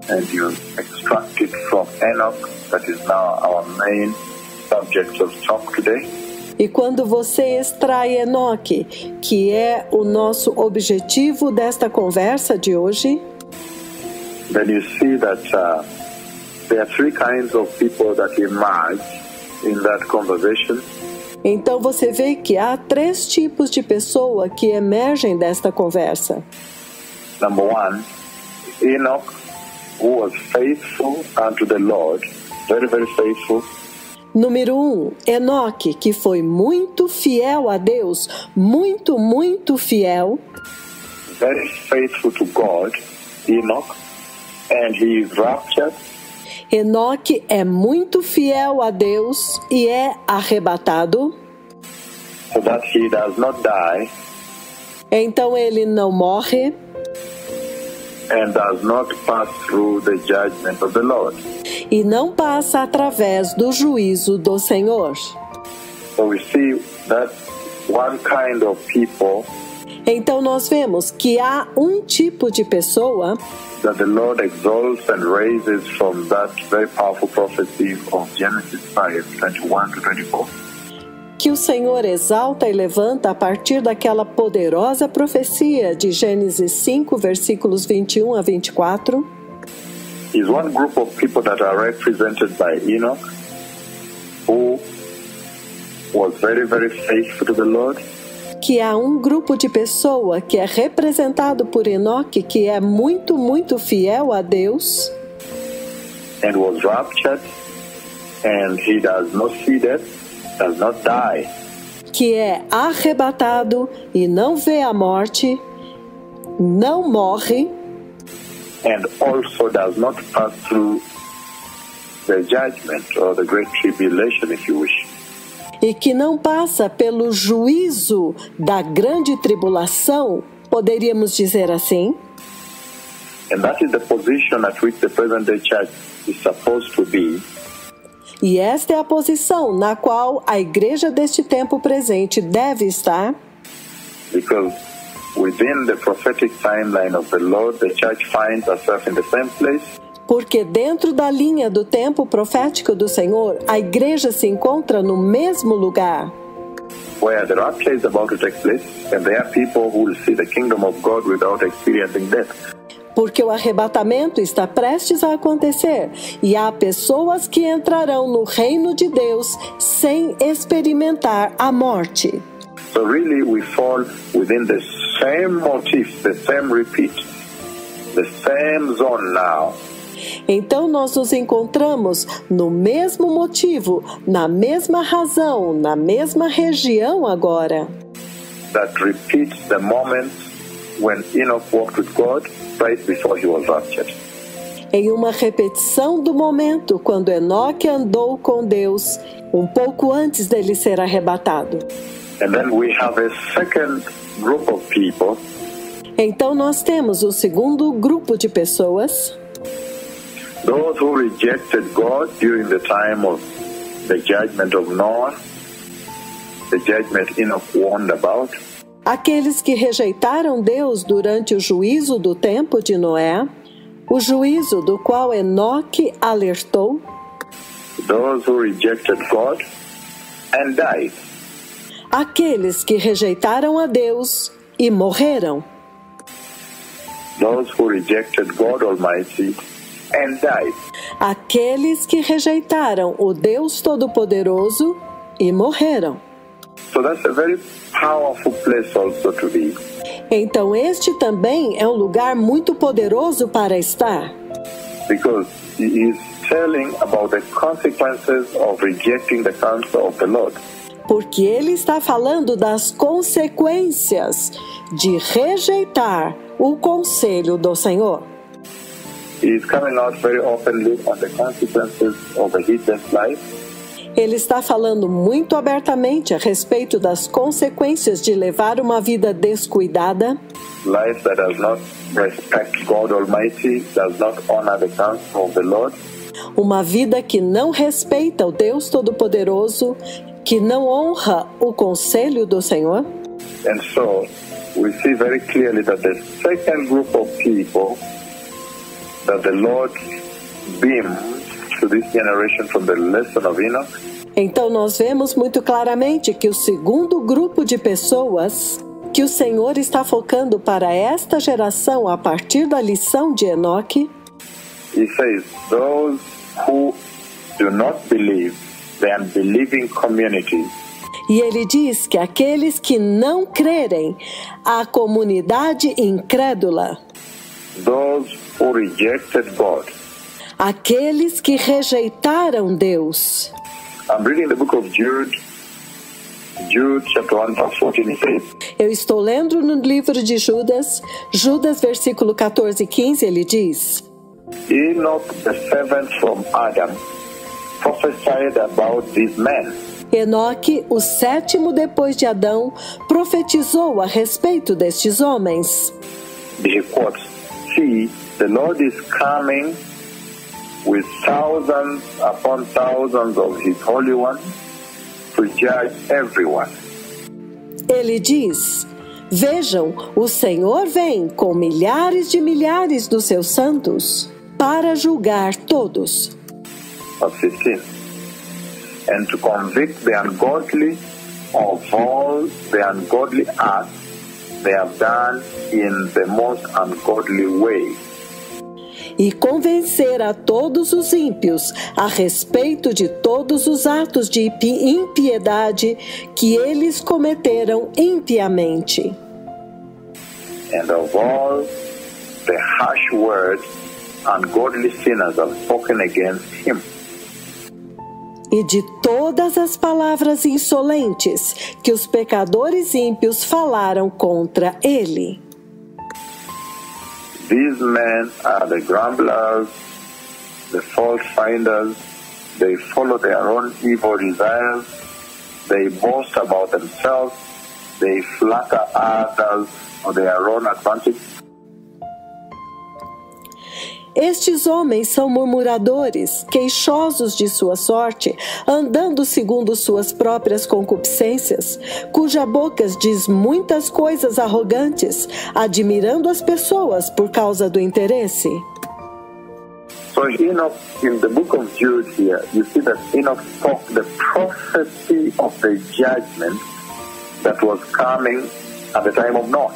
B: and you extract it from Enoch, that is now our main subject of talk today.
A: E quando você extrai Enoque, que é o nosso objetivo desta conversa de hoje,
B: then you see that there are three kinds of people that emerge in that conversation.
A: Então você vê que há três tipos de pessoa que emergem desta conversa.
B: Number one, Enoch, who was faithful unto the Lord, very, very faithful.
A: Número 1, Enoque, que foi muito fiel a Deus, muito, muito fiel.
B: Very faithful to God, Enoch, and he is raptured.
A: Enoque é muito fiel a Deus e é arrebatado.
B: So that he does not die.
A: Então ele não morre.
B: And does not pass through the judgment of the Lord.
A: E não passa através do juízo do Senhor.
B: So we see that one kind of people.
A: Então nós vemos que há um tipo de pessoa
B: that the Lord exalts and raises from that very powerful prophecy of Genesis 5:21-24.
A: Que o Senhor exalta e levanta a partir daquela poderosa profecia de Gênesis 5, versículos 21 a 24.
B: Is one group of people that are represented by Enoch, who was very, very faithful to the Lord.
A: Que há um grupo de pessoa que é representado por Enoque, que é muito, muito fiel a Deus.
B: And was raptured, and he does not see death, does not die.
A: Que é arrebatado e não vê a morte, não morre
B: and also does not pass through the judgment or the great tribulation, if you wish.
A: e que não passa pelo juízo da grande tribulação, poderíamos dizer assim?
B: And that is the position at which the present-day church is supposed to be.
A: E esta é a posição na qual a igreja deste tempo presente deve estar,
B: Because within the prophetic timeline of the Lord, the church finds herself in the same place,
A: porque dentro da linha do tempo profético do Senhor, a igreja se encontra no mesmo lugar,
B: where the rapture is about to take place, and there are people who will see the kingdom of God without experiencing death.
A: porque o arrebatamento está prestes a acontecer e há pessoas que entrarão no reino de Deus sem experimentar a morte.
B: So really we fall within the same motif, the same repeat, the same zone now.
A: Então nós nos encontramos no mesmo motivo, na mesma razão, na mesma região agora.
B: That repeats the moment when Enoch walked with God right before he was raptured.
A: Em uma repetição do momento quando Enoque andou com Deus, um pouco antes dele ser arrebatado.
B: And then we have a second group of people,
A: Então nós temos o segundo grupo de pessoas,
B: those who rejected God during the time of the judgment of Noah, the judgment Enoch warned about,
A: aqueles que rejeitaram Deus durante o juízo do tempo de Noé, o juízo do qual Enoque alertou,
B: those who rejected God and died,
A: aqueles que rejeitaram a Deus e morreram,
B: those who rejected God Almighty and died.
A: aqueles que rejeitaram o Deus Todo-Poderoso e morreram.
B: So that's a very powerful place also to be.
A: Então este também é um lugar muito poderoso para estar,
B: Because he is telling about the consequences of rejecting the counsel of the Lord.
A: porque ele está falando das consequências de rejeitar o conselho do Senhor.
B: He is coming out very openly on the consequences of a heedless life,
A: Ele está falando muito abertamente a respeito das consequências de levar uma vida descuidada,
B: life that does not respect God Almighty, does not honor the counsel of the Lord,
A: uma vida que não respeita o Deus Todo-Poderoso, que não honra o conselho do Senhor.
B: and so we see very clearly that the second group of people that the Lord beamed to this generation from the lesson of Enoch
A: Então nós vemos muito claramente que o segundo grupo de pessoas que o Senhor está focando para esta geração a partir da lição de Enoque,
B: he says, those who do not believe, the unbelieving community,
A: e ele diz que aqueles que não crerem, a comunidade incrédula,
B: those who rejected God.
A: aqueles que rejeitaram Deus.
B: I'm reading the book of Jude, Jude chapter 1 verse 14, it says,
A: Eu estou lendo no livro de Judas, Judas versículo 14 e 15, ele diz:
B: Enoch, the seventh from Adam, prophesied about these men.
A: Enoque, o sétimo depois de Adão, profetizou a respeito destes homens.
B: He quotes, see, the Lord is coming with thousands upon thousands of his holy ones to judge everyone.
A: Ele diz: vejam, o Senhor vem com milhares de milhares dos seus santos para julgar todos.
B: Verse 15. And to convict the ungodly of all the ungodly acts they have done in the most ungodly way.
A: E convencer a todos os ímpios a respeito de todos os atos de impiedade que eles cometeram impiamente.
B: And of all the harsh words ungodly sinners have spoken against him.
A: E de todas as palavras insolentes que os pecadores ímpios falaram contra ele.
B: These men are the grumblers, the fault finders. They follow their own evil desires. They boast about themselves. They flatter others for their own advantage.
A: Estes homens são murmuradores, queixosos de sua sorte, andando segundo suas próprias concupiscências, cuja boca diz muitas coisas arrogantes, admirando as pessoas por causa do interesse.
B: So Enoch, in the book of Jude here, you see that Enoch spoke the prophecy of the judgment that was coming at the time of Noah.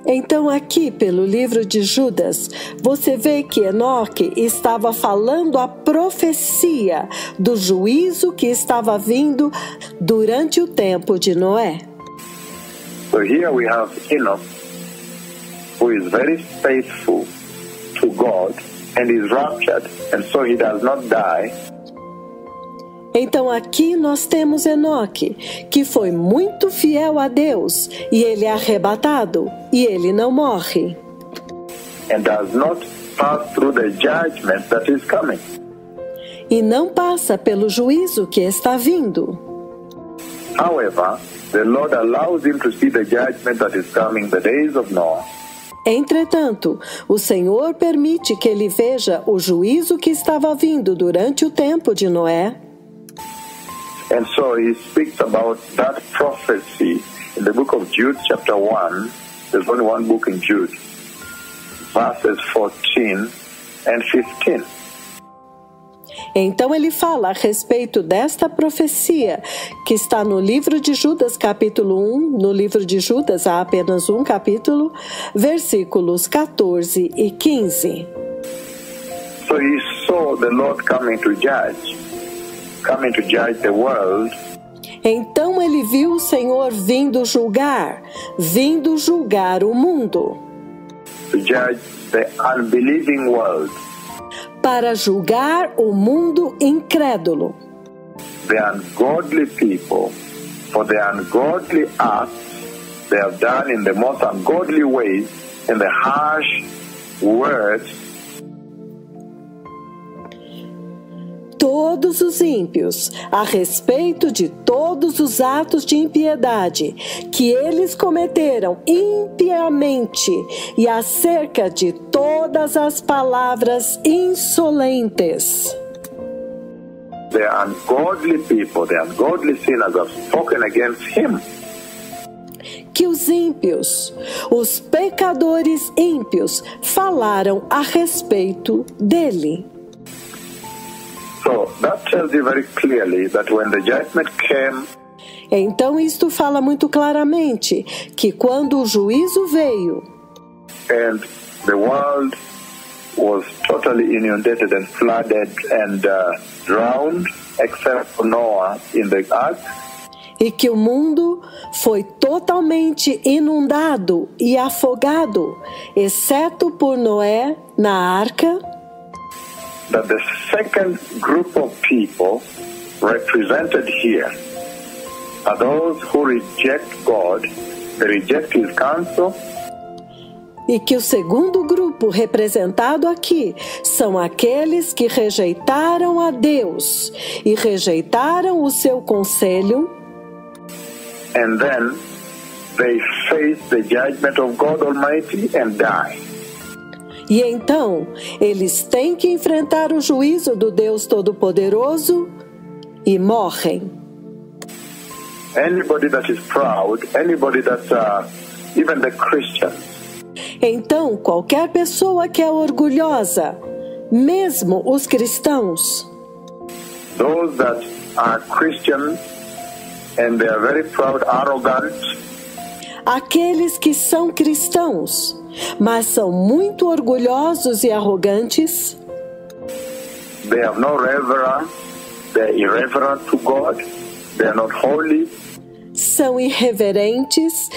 A: Então aqui, pelo livro de Judas, você vê que Enoque estava falando a profecia do juízo que estava vindo durante o tempo de Noé.
B: So here we have Enoch, who is very faithful to God and is raptured, and so he does not die.
A: Então aqui nós temos Enoque, que foi muito fiel a Deus, e ele é arrebatado, e ele não morre.
B: And does not pass through the judgment that is coming.
A: E não passa pelo juízo que está vindo.
B: However, the Lord allows him to see the judgment that is coming in the days of Noah.
A: Entretanto, o Senhor permite que ele veja o juízo que estava vindo durante o tempo de Noé.
B: And so he speaks about that prophecy in the book of Jude, chapter 1. There's only one book in Jude, verses 14 and 15.
A: Então ele fala a respeito desta profecia que está no livro de Judas, capítulo 1. No livro de Judas há apenas um capítulo, versículos 14 e 15.
B: So he saw the Lord coming to judge the world.
A: Então ele viu o Senhor vindo julgar o mundo.
B: To judge the unbelieving world.
A: Para julgar o mundo incrédulo.
B: The ungodly people, for the ungodly acts they have done in the most ungodly ways, in the harsh words.
A: Todos os ímpios, a respeito de todos os atos de impiedade que eles cometeram impiamente e acerca de todas as palavras insolentes.
B: The ungodly people, the ungodly sinners have spoken against him.
A: Que os ímpios, os pecadores ímpios, falaram a respeito dele.
B: So that tells you very clearly that when the judgment came,
A: então isto fala muito claramente que quando o juízo veio
B: and the world was totally inundated and flooded and drowned, except for Noah in the ark,
A: e que o mundo foi totalmente inundado e afogado, exceto por Noé na arca,
B: that the second group of people represented here are those who reject God, they reject His counsel.
A: E que o segundo grupo representado aqui são aqueles que rejeitaram a Deus e rejeitaram o seu conselho.
B: And then they face the judgment of God Almighty and die.
A: E então, eles têm que enfrentar o juízo do Deus Todo-Poderoso e morrem.
B: Anybody that is proud, anybody that, even the Christians.
A: Então, qualquer pessoa que é orgulhosa, mesmo os cristãos,
B: those that are Christians and they are very proud, arrogant,
A: aqueles que são cristãos, mas são muito orgulhosos e arrogantes,
B: they have no reverence, they are irreverent to God, they are not holy,
A: são irreverentes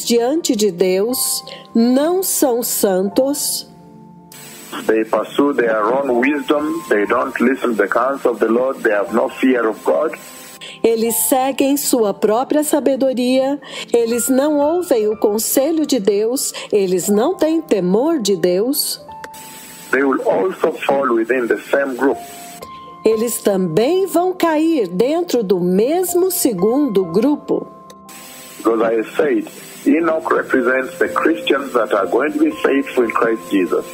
A: diante de Deus, não são santos,
B: they pursue their own wisdom, they don't listen to the counsel of the Lord, they have no fear of God.
A: Eles seguem sua própria sabedoria, eles não ouvem o conselho de Deus, eles não têm temor de Deus.
B: They will also fall within the same group.
A: Eles também vão cair dentro do mesmo segundo grupo.
B: Because I said, Enoch represents the Christians that are going to be faithful in Christ Jesus.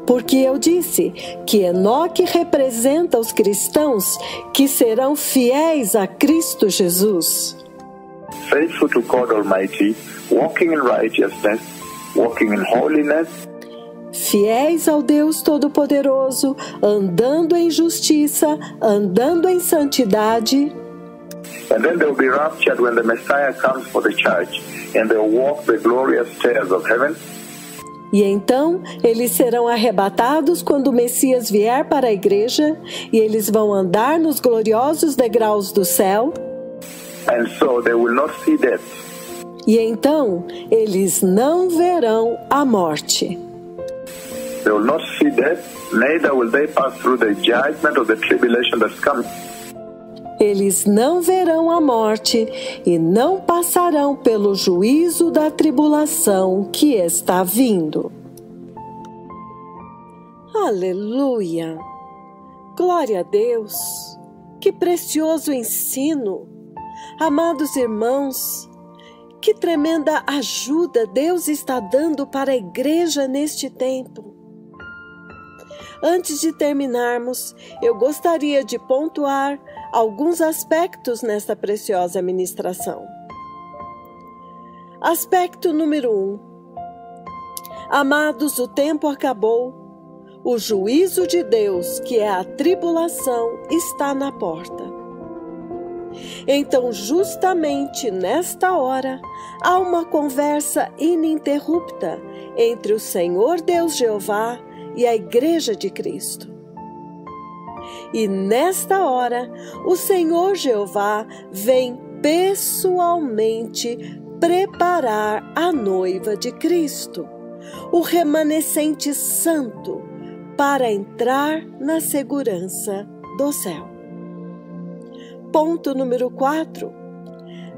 A: Porque eu disse que Enoque representa os cristãos que serão fiéis a Cristo Jesus.
B: Faithful to God Almighty, walking in righteousness, walking in holiness.
A: Fiéis ao Deus Todo-Poderoso, andando em justiça, andando em santidade.
B: And then they will be raptured when the Messiah comes for the church, and they will walk the glorious stairs of heaven.
A: E então eles serão arrebatados quando o Messias vier para a igreja, e eles vão andar nos gloriosos degraus do céu.
B: And so they will not see death.
A: E então eles não verão a morte.
B: They will not see death, neither will they pass through the judgment of the tribulation that's coming.
A: Eles não verão a morte e não passarão pelo juízo da tribulação que está vindo. Aleluia! Glória a Deus! Que precioso ensino! Amados irmãos, que tremenda ajuda Deus está dando para a igreja neste tempo. Antes de terminarmos, eu gostaria de pontuar alguns aspectos nesta preciosa ministração. Aspecto número 1. Amados, o tempo acabou. O juízo de Deus, que é a tribulação, está na porta. Então, justamente nesta hora, há uma conversa ininterrupta entre o Senhor Deus Jeová e a Igreja de Cristo. E nesta hora, o Senhor Jeová vem pessoalmente preparar a noiva de Cristo, o remanescente santo, para entrar na segurança do céu. Ponto número 4.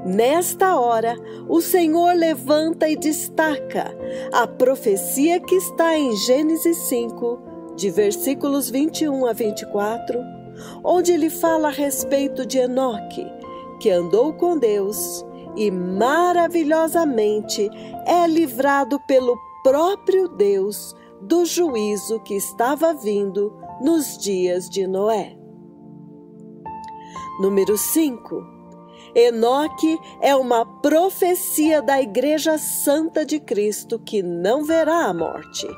A: Nesta hora, o Senhor levanta e destaca a profecia que está em Gênesis 5, de versículos 21 a 24, onde ele fala a respeito de Enoque, que andou com Deus e maravilhosamente é livrado pelo próprio Deus do juízo que estava vindo nos dias de Noé. Número 5. Enoque é uma profecia da Igreja Santa de Cristo que não verá a morte,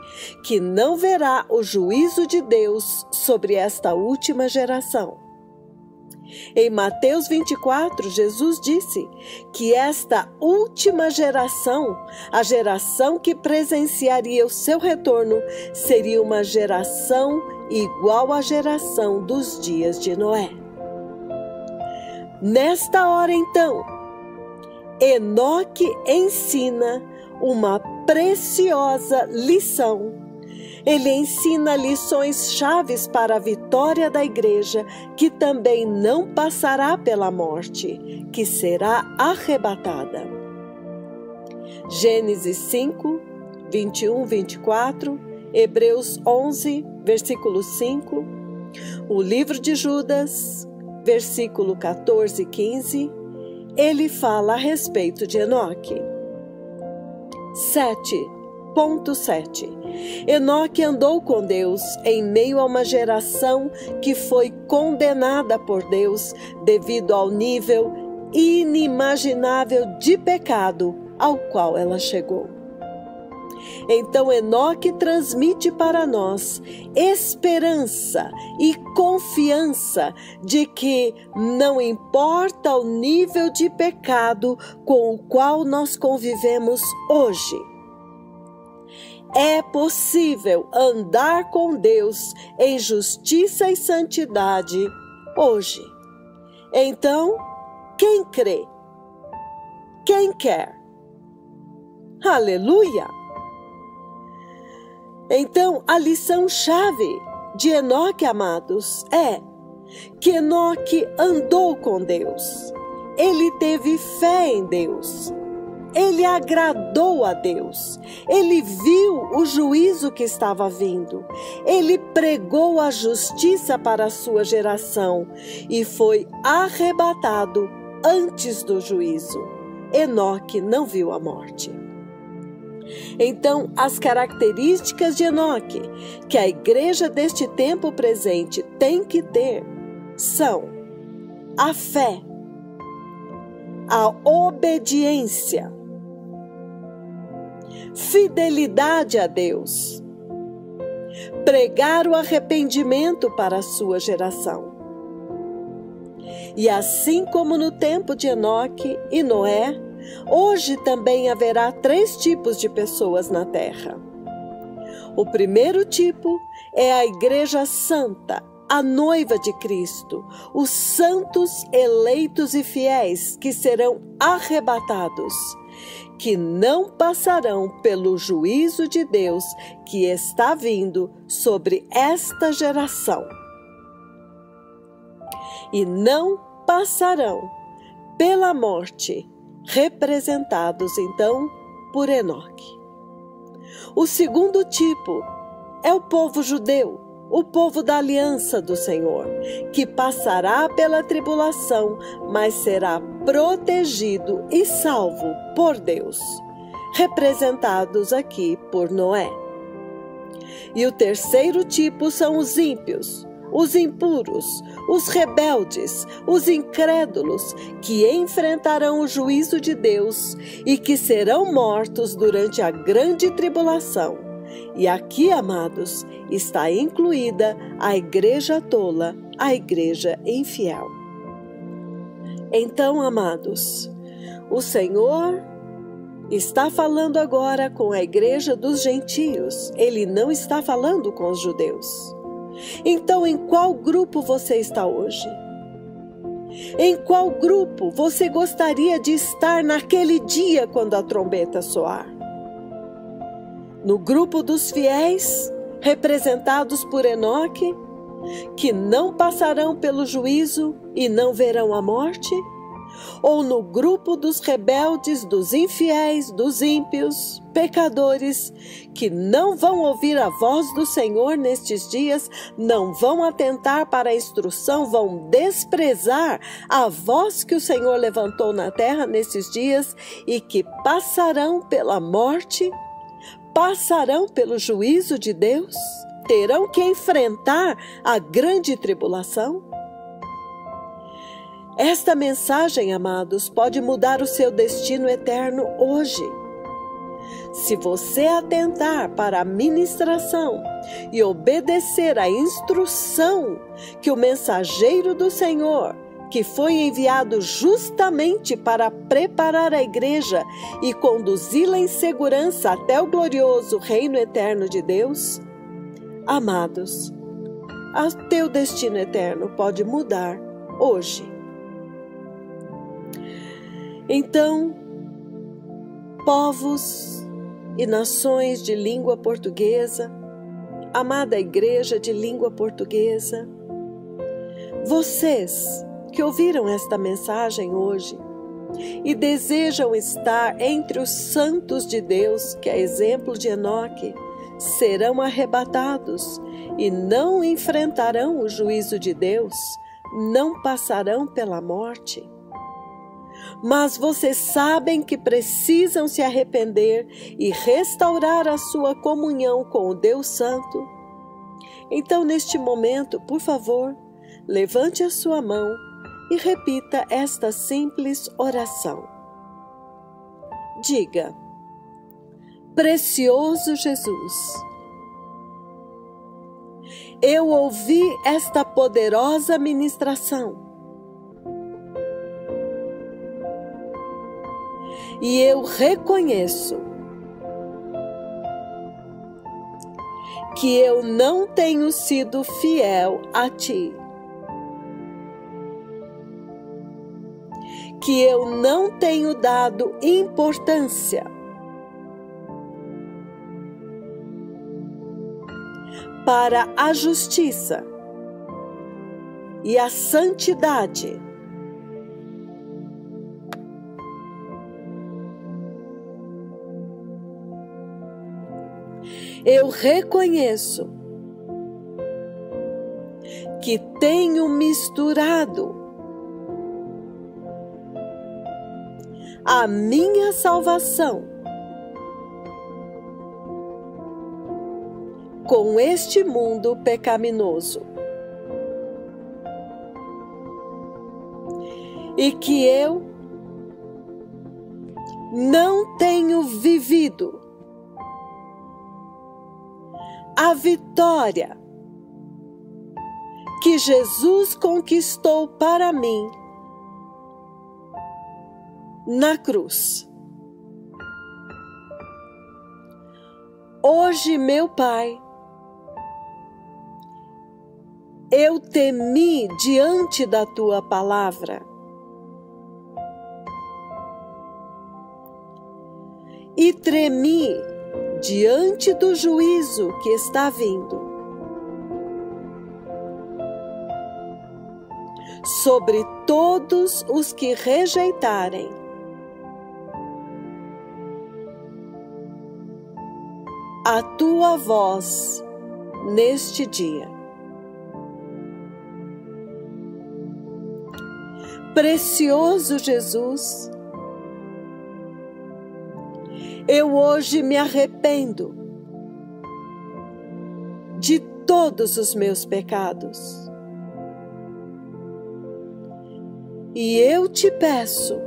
A: que não verá o juízo de Deus sobre esta última geração. Em Mateus 24, Jesus disse que esta última geração, a geração que presenciaria o seu retorno, seria uma geração igual à geração dos dias de Noé. Nesta hora, então, Enoque ensina uma preciosa lição. Ele ensina lições chaves para a vitória da igreja, que também não passará pela morte, que será arrebatada. Gênesis 5, 21, 24, Hebreus 11, versículo 5, o livro de Judas, versículo 14 e 15, ele fala a respeito de Enoque. 7.7. Enoque andou com Deus em meio a uma geração que foi condenada por Deus devido ao nível inimaginável de pecado ao qual ela chegou. Então Enoque transmite para nós esperança e confiança de que não importa o nível de pecado com o qual nós convivemos hoje, é possível andar com Deus em justiça e santidade hoje. Então, quem crê? Quem quer? Aleluia! Então, a lição-chave de Enoque, amados, é: que Enoque andou com Deus. Ele teve fé em Deus. Ele agradou a Deus. Ele viu o juízo que estava vindo. Ele pregou a justiça para a sua geração e foi arrebatado antes do juízo. Enoque não viu a morte. Então, as características de Enoque que a igreja deste tempo presente tem que ter são a fé, a obediência, fidelidade a Deus, pregar o arrependimento para a sua geração. E assim como no tempo de Enoque e Noé, hoje também haverá 3 tipos de pessoas na terra. O primeiro tipo é a Igreja Santa, a noiva de Cristo, os santos eleitos e fiéis que serão arrebatados, que não passarão pelo juízo de Deus que está vindo sobre esta geração. E não passarão pela morte, representados então por Enoque. O segundo tipo é o povo judeu, o povo da aliança do Senhor, que passará pela tribulação, mas será protegido e salvo por Deus, representados aqui por Noé. E o terceiro tipo são os ímpios, os impuros, os rebeldes, os incrédulos, que enfrentarão o juízo de Deus e que serão mortos durante a grande tribulação. E aqui, amados, está incluída a igreja tola, a igreja infiel. Então, amados, o Senhor está falando agora com a igreja dos gentios. Ele não está falando com os judeus. Então, em qual grupo você está hoje? Em qual grupo você gostaria de estar naquele dia quando a trombeta soar? No grupo dos fiéis, representados por Enoque, que não passarão pelo juízo e não verão a morte? Ou no grupo dos rebeldes, dos infiéis, dos ímpios, pecadores, que não vão ouvir a voz do Senhor nestes dias, não vão atentar para a instrução, vão desprezar a voz que o Senhor levantou na terra nesses dias e que passarão pela morte? Passarão pelo juízo de Deus? Terão que enfrentar a grande tribulação? Esta mensagem, amados, pode mudar o seu destino eterno hoje. Se você atentar para a ministração e obedecer à instrução que o mensageiro do Senhor, que foi enviado justamente para preparar a igreja e conduzi-la em segurança até o glorioso reino eterno de Deus, amados, o teu destino eterno pode mudar hoje. Então, povos e nações de língua portuguesa, amada igreja de língua portuguesa, vocês que ouviram esta mensagem hoje e desejam estar entre os santos de Deus, que é exemplo de Enoque, serão arrebatados e não enfrentarão o juízo de Deus, não passarão pela morte. Mas vocês sabem que precisam se arrepender e restaurar a sua comunhão com o Deus Santo. Então, neste momento, por favor, levante a sua mão e repita esta simples oração. Diga: Precioso Jesus, eu ouvi esta poderosa ministração e eu reconheço que eu não tenho sido fiel a Ti, que eu não tenho dado importância para a justiça e a santidade. Eu reconheço que tenho misturado a minha salvação com este mundo pecaminoso e que eu não tenho vivido a vitória que Jesus conquistou para mim na cruz. Hoje, meu Pai, eu temi diante da Tua palavra e tremi diante do juízo que está vindo sobre todos os que rejeitarem a Tua voz neste dia. Precioso Jesus, eu hoje me arrependo de todos os meus pecados. E eu te peço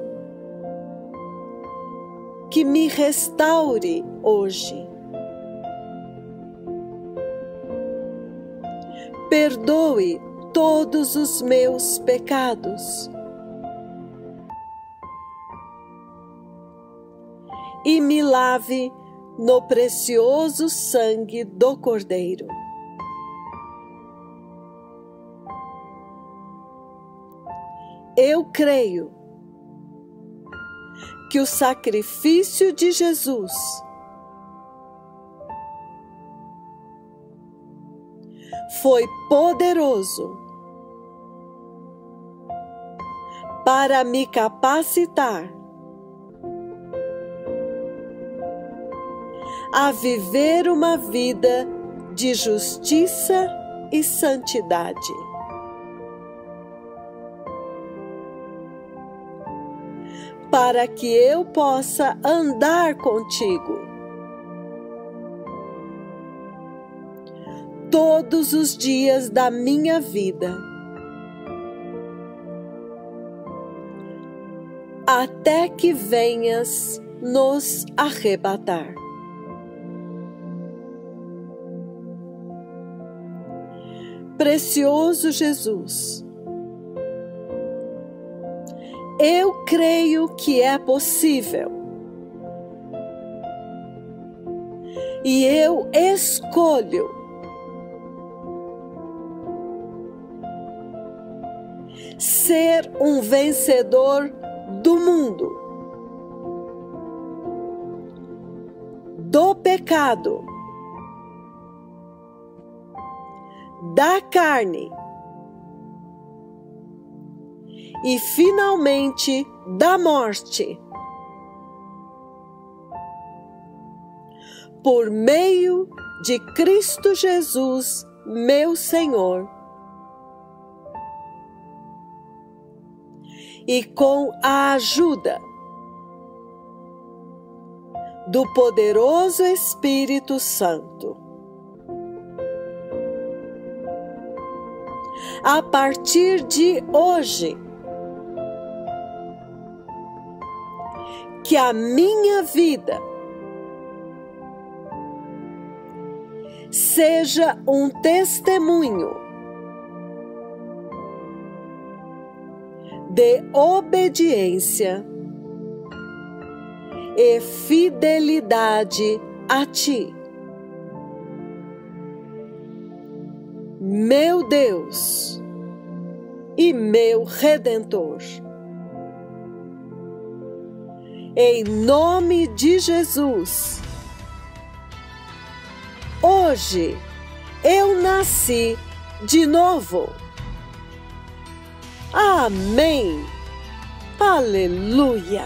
A: que me restaure hoje. Perdoe todos os meus pecados e me lave no precioso sangue do Cordeiro. Eu creio que o sacrifício de Jesus foi poderoso para me capacitar a viver uma vida de justiça e santidade. Para que eu possa andar contigo todos os dias da minha vida, até que venhas nos arrebatar. Precioso Jesus, eu creio que é possível e eu escolho ser um vencedor do mundo, do pecado, da carne e finalmente da morte, por meio de Cristo Jesus, meu Senhor, e com a ajuda do poderoso Espírito Santo. A partir de hoje, que a minha vida seja um testemunho de obediência e fidelidade a Ti, meu Deus e meu Redentor. Em nome de Jesus, hoje eu nasci de novo Amém. Aleluia.